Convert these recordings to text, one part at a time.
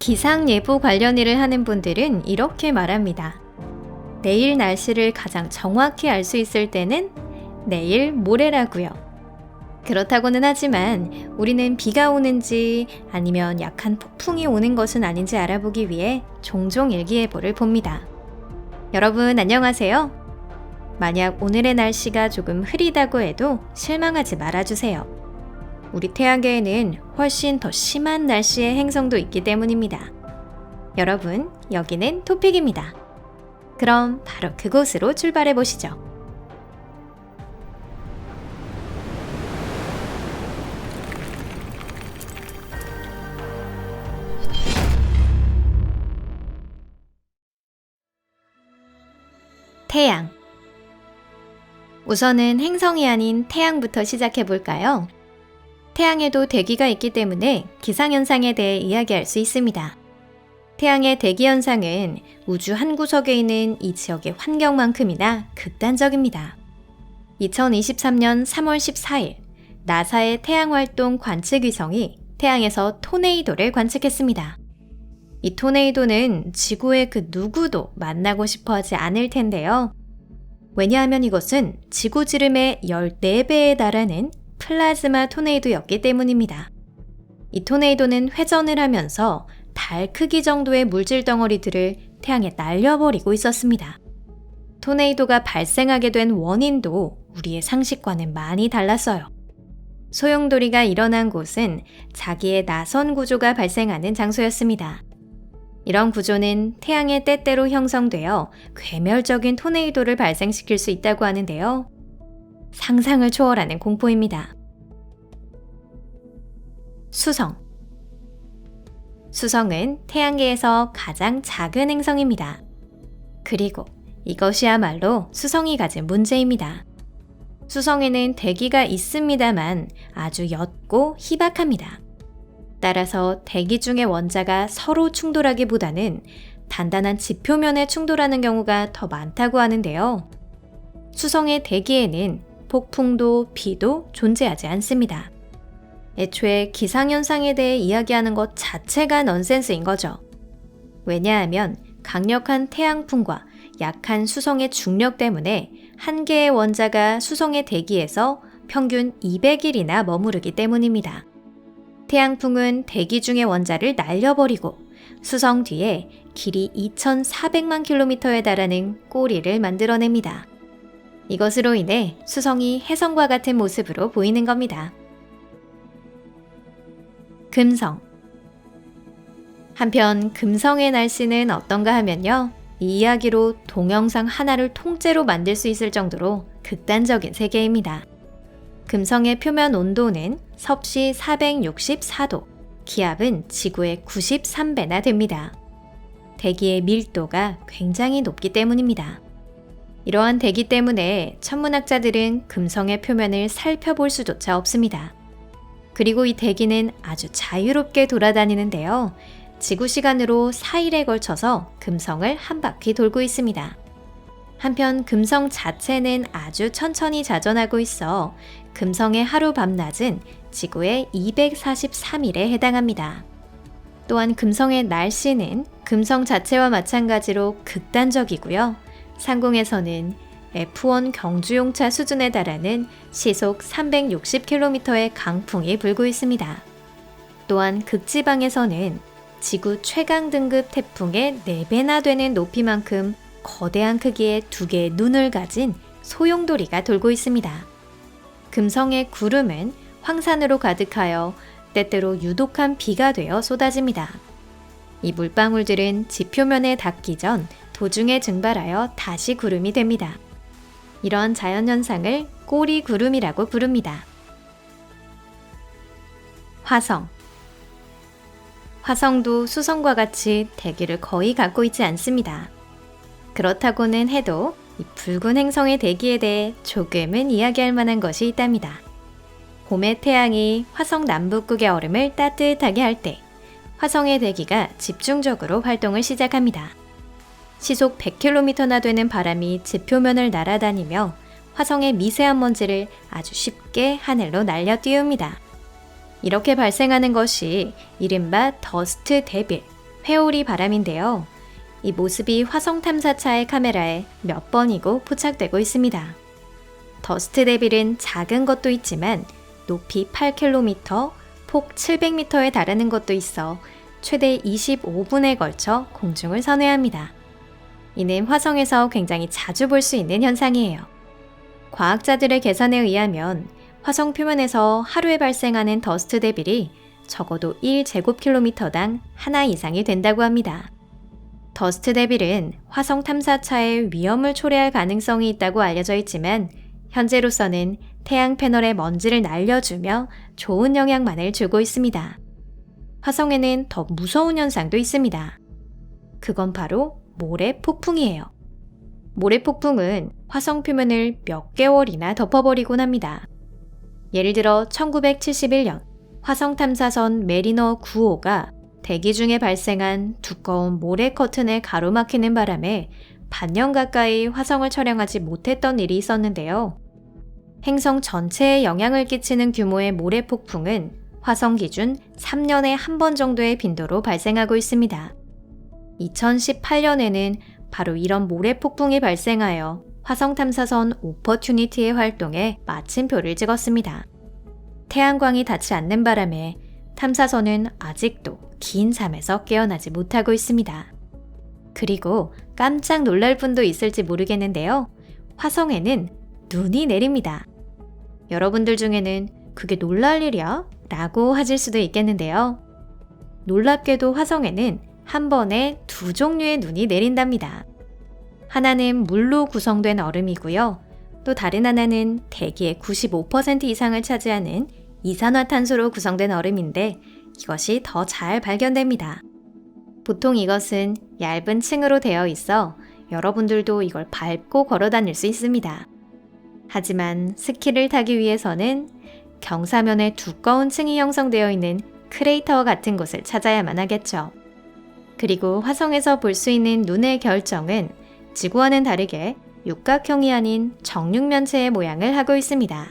기상 예보 관련 일을 하는 분들은 이렇게 말합니다. 내일 날씨를 가장 정확히 알 수 있을 때는 내일 모레라고요. 그렇다고는 하지만 우리는 비가 오는지 아니면 약한 폭풍이 오는 것은 아닌지 알아보기 위해 종종 일기예보를 봅니다. 여러분 안녕하세요. 만약 오늘의 날씨가 조금 흐리다고 해도 실망하지 말아주세요. 우리 태양계에는 훨씬 더 심한 날씨의 행성도 있기 때문입니다. 여러분, 여기는 토픽입니다. 그럼 바로 그곳으로 출발해 보시죠. 태양. 우선은 행성이 아닌 태양부터 시작해 볼까요? 태양에도 대기가 있기 때문에 기상현상에 대해 이야기할 수 있습니다. 태양의 대기현상은 우주 한 구석에 있는 이 지역의 환경만큼이나 극단적입니다. 2023년 3월 14일, 나사의 태양활동 관측위성이 태양에서 토네이도를 관측했습니다. 이 토네이도는 지구의 그 누구도 만나고 싶어 하지 않을 텐데요. 왜냐하면 이것은 지구 지름의 14배에 달하는 플라즈마 토네이도였기 때문입니다. 이 토네이도는 회전을 하면서 달 크기 정도의 물질 덩어리들을 태양에 날려버리고 있었습니다. 토네이도가 발생하게 된 원인도 우리의 상식과는 많이 달랐어요. 소용돌이가 일어난 곳은 자기의 나선 구조가 발생하는 장소였습니다. 이런 구조는 태양의 때때로 형성되어 괴멸적인 토네이도를 발생시킬 수 있다고 하는데요. 상상을 초월하는 공포입니다. 수성. 수성은 태양계에서 가장 작은 행성입니다. 그리고 이것이야말로 수성이 가진 문제입니다. 수성에는 대기가 있습니다만 아주 옅고 희박합니다. 따라서 대기 중의 원자가 서로 충돌하기보다는 단단한 지표면에 충돌하는 경우가 더 많다고 하는데요. 수성의 대기에는 폭풍도 비도 존재하지 않습니다. 애초에 기상현상에 대해 이야기하는 것 자체가 넌센스인 거죠. 왜냐하면 강력한 태양풍과 약한 수성의 중력 때문에 한 개의 원자가 수성의 대기에서 평균 200일이나 머무르기 때문입니다. 태양풍은 대기 중의 원자를 날려버리고 수성 뒤에 길이 2,400만 킬로미터에 달하는 꼬리를 만들어냅니다. 이것으로 인해 수성이 혜성과 같은 모습으로 보이는 겁니다. 금성. 한편 금성의 날씨는 어떤가 하면요. 이 이야기로 동영상 하나를 통째로 만들 수 있을 정도로 극단적인 세계입니다. 금성의 표면 온도는 섭씨 464도, 기압은 지구의 93배나 됩니다. 대기의 밀도가 굉장히 높기 때문입니다. 이러한 대기 때문에 천문학자들은 금성의 표면을 살펴볼 수조차 없습니다. 그리고 이 대기는 아주 자유롭게 돌아다니는데요. 지구 시간으로 4일에 걸쳐서 금성을 한 바퀴 돌고 있습니다. 한편 금성 자체는 아주 천천히 자전하고 있어 금성의 하루 밤낮은 지구의 243일에 해당합니다. 또한 금성의 날씨는 금성 자체와 마찬가지로 극단적이고요. 상공에서는 F1 경주용차 수준에 달하는 시속 360km의 강풍이 불고 있습니다. 또한 극지방에서는 지구 최강 등급 태풍의 4배나 되는 높이만큼 거대한 크기의 2개의 눈을 가진 소용돌이가 돌고 있습니다. 금성의 구름은 황산으로 가득하여 때때로 유독한 비가 되어 쏟아집니다. 이 물방울들은 지표면에 닿기 전 도중에 증발하여 다시 구름이 됩니다. 이러한 자연현상을 꼬리 구름이라고 부릅니다. 화성. 화성도 수성과 같이 대기를 거의 갖고 있지 않습니다. 그렇다고는 해도 이 붉은 행성의 대기에 대해 조금은 이야기할 만한 것이 있답니다. 봄의 태양이 화성 남북극의 얼음을 따뜻하게 할 때 화성의 대기가 집중적으로 활동을 시작합니다. 시속 100km나 되는 바람이 지표면을 날아다니며 화성의 미세한 먼지를 아주 쉽게 하늘로 날려 띄웁니다. 이렇게 발생하는 것이 이른바 더스트 데빌, 회오리 바람인데요. 이 모습이 화성 탐사차의 카메라에 몇 번이고 포착되고 있습니다. 더스트 데빌은 작은 것도 있지만 높이 8km, 폭 700m에 달하는 것도 있어 최대 25분에 걸쳐 공중을 선회합니다. 이는 화성에서 굉장히 자주 볼 수 있는 현상이에요. 과학자들의 계산에 의하면 화성 표면에서 하루에 발생하는 더스트 데빌이 적어도 1제곱킬로미터당 하나 이상이 된다고 합니다. 더스트 데빌은 화성 탐사차에 위험을 초래할 가능성이 있다고 알려져 있지만 현재로서는 태양 패널의 먼지를 날려주며 좋은 영향만을 주고 있습니다. 화성에는 더 무서운 현상도 있습니다. 그건 바로 모래 폭풍이에요. 모래 폭풍은 화성 표면을 몇 개월이나 덮어버리곤 합니다. 예를 들어 1971년 화성 탐사선 메리너 9호가 대기 중에 발생한 두꺼운 모래 커튼을 가로막히는 바람에 반년 가까이 화성을 촬영하지 못했던 일이 있었는데요. 행성 전체에 영향을 끼치는 규모의 모래 폭풍은 화성 기준 3년에 한 번 정도의 빈도로 발생하고 있습니다. 2018년에는 바로 이런 모래 폭풍이 발생하여 화성 탐사선 오퍼튜니티의 활동에 마침표를 찍었습니다. 태양광이 닿지 않는 바람에 탐사선은 아직도 긴 잠에서 깨어나지 못하고 있습니다. 그리고 깜짝 놀랄 분도 있을지 모르겠는데요. 화성에는 눈이 내립니다. 여러분들 중에는 그게 놀랄 일이야? 라고 하실 수도 있겠는데요. 놀랍게도 화성에는 한 번에 두 종류의 눈이 내린답니다. 하나는 물로 구성된 얼음이고요. 또 다른 하나는 대기의 95% 이상을 차지하는 이산화탄소로 구성된 얼음인데 이것이 더 잘 발견됩니다. 보통 이것은 얇은 층으로 되어 있어 여러분들도 이걸 밟고 걸어 다닐 수 있습니다. 하지만 스키를 타기 위해서는 경사면에 두꺼운 층이 형성되어 있는 크레이터 같은 곳을 찾아야만 하겠죠. 그리고 화성에서 볼 수 있는 눈의 결정은 지구와는 다르게 육각형이 아닌 정육면체의 모양을 하고 있습니다.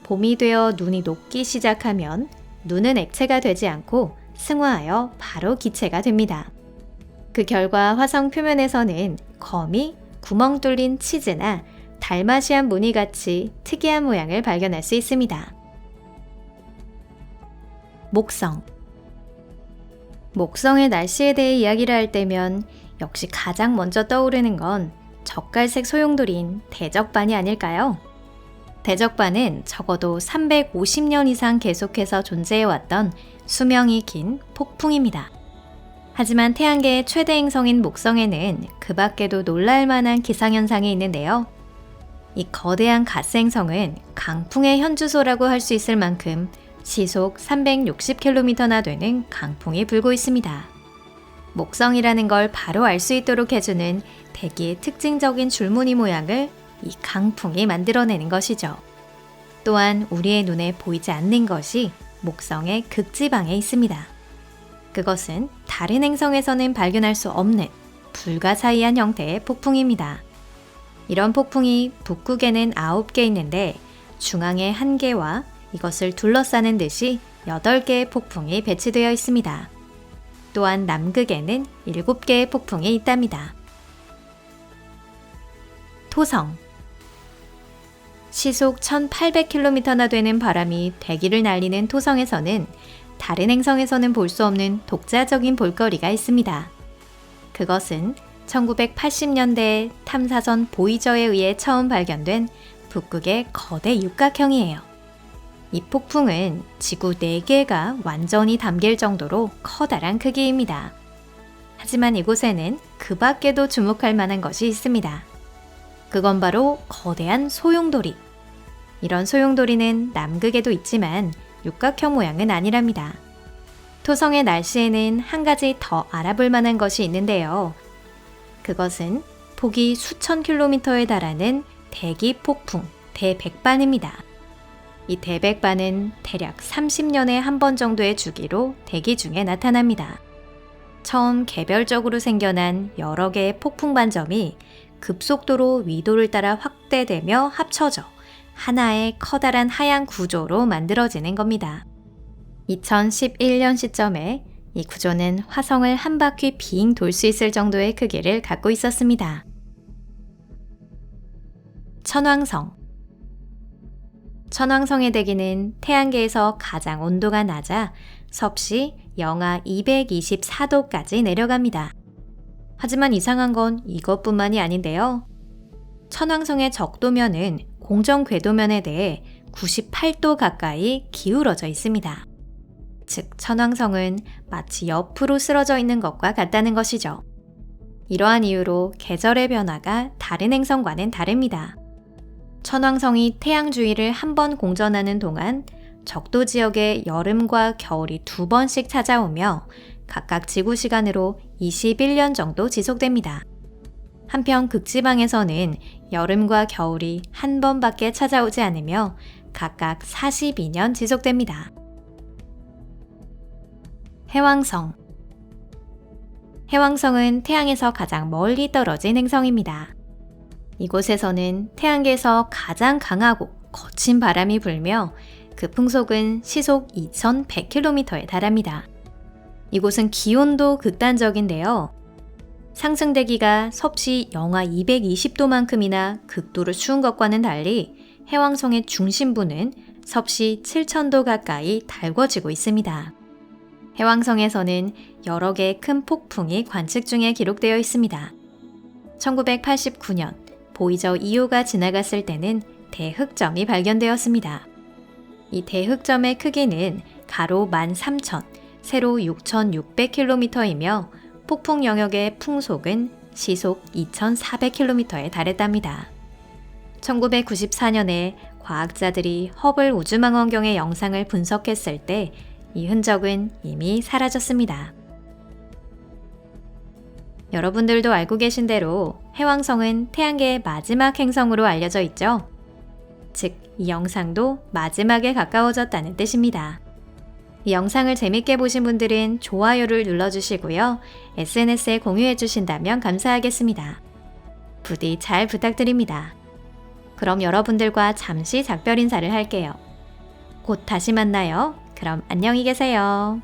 봄이 되어 눈이 녹기 시작하면 눈은 액체가 되지 않고 승화하여 바로 기체가 됩니다. 그 결과 화성 표면에서는 거미, 구멍 뚫린 치즈나 달마시안 무늬같이 특이한 모양을 발견할 수 있습니다. 목성. 목성의 날씨에 대해 이야기를 할 때면 역시 가장 먼저 떠오르는 건 젓갈색 소용돌이인 대적반이 아닐까요? 대적반은 적어도 350년 이상 계속해서 존재해왔던 수명이 긴 폭풍입니다. 하지만 태양계의 최대 행성인 목성에는 그 밖에도 놀랄만한 기상현상이 있는데요. 이 거대한 가스행성은 강풍의 현주소라고 할 수 있을 만큼 시속 360km나 되는 강풍이 불고 있습니다. 목성이라는 걸 바로 알 수 있도록 해주는 대기의 특징적인 줄무늬 모양을 이 강풍이 만들어내는 것이죠. 또한 우리의 눈에 보이지 않는 것이 목성의 극지방에 있습니다. 그것은 다른 행성에서는 발견할 수 없는 불가사의한 형태의 폭풍입니다. 이런 폭풍이 북극에는 9개 있는데 중앙에 1개와 이것을 둘러싸는 듯이 8개의 폭풍이 배치되어 있습니다. 또한 남극에는 7개의 폭풍이 있답니다. 토성. 시속 1800km나 되는 바람이 대기를 날리는 토성에서는 다른 행성에서는 볼 수 없는 독자적인 볼거리가 있습니다. 그것은 1980년대 탐사선 보이저에 의해 처음 발견된 북극의 거대 육각형이에요. 이 폭풍은 지구 4개가 완전히 담길 정도로 커다란 크기입니다. 하지만 이곳에는 그 밖에도 주목할 만한 것이 있습니다. 그건 바로 거대한 소용돌이. 이런 소용돌이는 남극에도 있지만 육각형 모양은 아니랍니다. 토성의 날씨에는 한 가지 더 알아볼 만한 것이 있는데요. 그것은 폭이 수천 킬로미터에 달하는 대기 폭풍, 대백반입니다. 이 대백반은 대략 30년에 한 번 정도의 주기로 대기 중에 나타납니다. 처음 개별적으로 생겨난 여러 개의 폭풍 반점이 급속도로 위도를 따라 확대되며 합쳐져 하나의 커다란 하얀 구조로 만들어지는 겁니다. 2011년 시점에 이 구조는 화성을 한 바퀴 빙 돌 수 있을 정도의 크기를 갖고 있었습니다. 천왕성. 천왕성의 대기는 태양계에서 가장 온도가 낮아 섭씨 영하 224도까지 내려갑니다. 하지만 이상한 건 이것뿐만이 아닌데요. 천왕성의 적도면은 공정 궤도면에 대해 98도 가까이 기울어져 있습니다. 즉, 천왕성은 마치 옆으로 쓰러져 있는 것과 같다는 것이죠. 이러한 이유로 계절의 변화가 다른 행성과는 다릅니다. 천왕성이 태양 주위를 한 번 공전하는 동안 적도 지역에 여름과 겨울이 2번씩 찾아오며 각각 지구 시간으로 21년 정도 지속됩니다. 한편 극지방에서는 여름과 겨울이 한 번밖에 찾아오지 않으며 각각 42년 지속됩니다. 해왕성. 해왕성은 태양에서 가장 멀리 떨어진 행성입니다. 이곳에서는 태양계에서 가장 강하고 거친 바람이 불며 그 풍속은 시속 2100km에 달합니다. 이곳은 기온도 극단적인데요. 상승대기가 섭씨 영하 220도만큼이나 극도로 추운 것과는 달리 해왕성의 중심부는 섭씨 7000도 가까이 달궈지고 있습니다. 해왕성에서는 여러 개의 큰 폭풍이 관측 중에 기록되어 있습니다. 1989년 보이저 2호가 지나갔을 때는 대흑점이 발견되었습니다. 이 대흑점의 크기는 가로 13,000, 세로 6,600km이며 폭풍 영역의 풍속은 시속 2,400km에 달했답니다. 1994년에 과학자들이 허블 우주망원경의 영상을 분석했을 때 이 흔적은 이미 사라졌습니다. 여러분들도 알고 계신 대로 해왕성은 태양계의 마지막 행성으로 알려져 있죠. 즉, 이 영상도 마지막에 가까워졌다는 뜻입니다. 이 영상을 재밌게 보신 분들은 좋아요를 눌러주시고요. SNS에 공유해 주신다면 감사하겠습니다. 부디 잘 부탁드립니다. 그럼 여러분들과 잠시 작별 인사를 할게요. 곧 다시 만나요. 그럼 안녕히 계세요.